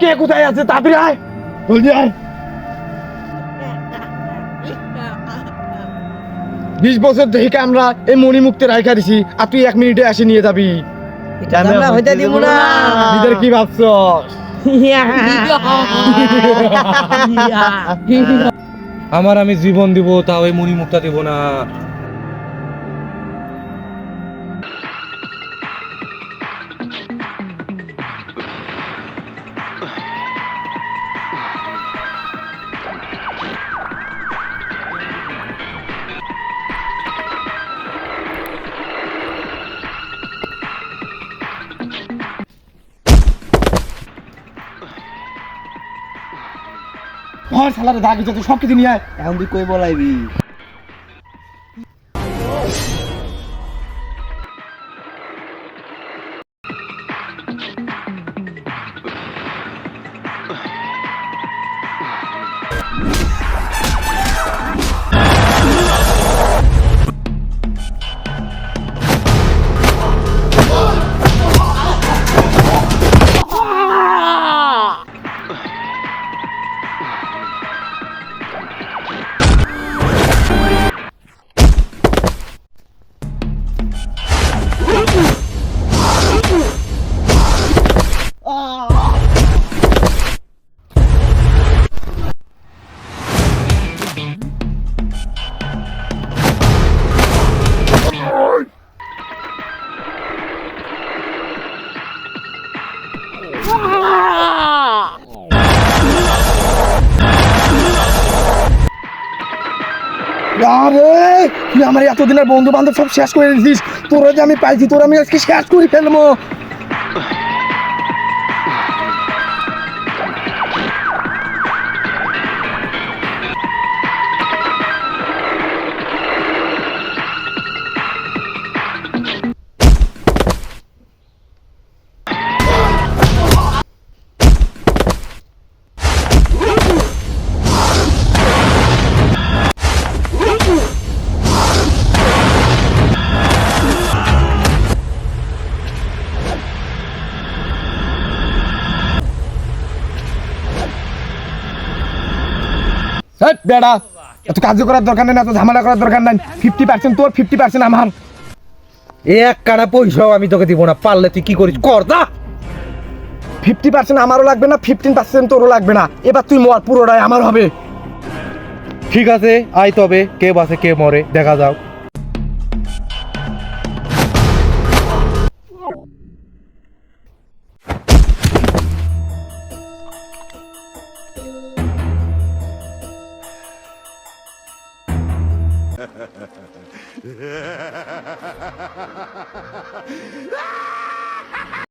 কে কোথায় আছে তাড়াতাড়ি আয়, জলদি আয়। 20 বছর থেকে আমরা এই মণিমুক্তে রাইখা দিছি, আর তুই 1 মিনিটে আসি নিয়ে যাবি? নিজের কি ভাবছস? আমার আমি জীবন দিব, তাও এই মণিমুক্তা দিব না। ধর শালারে, যা কিছু সব কিছু নিয়ে আয়। এখন তুই কই বলাইবি? আরে তুই আমার এতদিনের বন্ধু বান্ধব সব শেষ করে দিছিস। তোরা যে আমি পাইছি, তোরা আমি আজকে শেষ করে ফেলবো। বেড়া, এত কাজ করার দরকার নেই, এত ঝামেলা করার দরকার নাই। 50% তোর, 50% আমার। এক কানা পয়সাও আমি তোকে দিব না, পারলে তুই কি করিস কর। দা 50% আমারও লাগবে না, 15% তোরও লাগবে না। এবার তুই মর, পুরোটাই আমার হবে। ঠিক আছে, আয় তবে কে বাঁচে কে মরে দেখা যাও।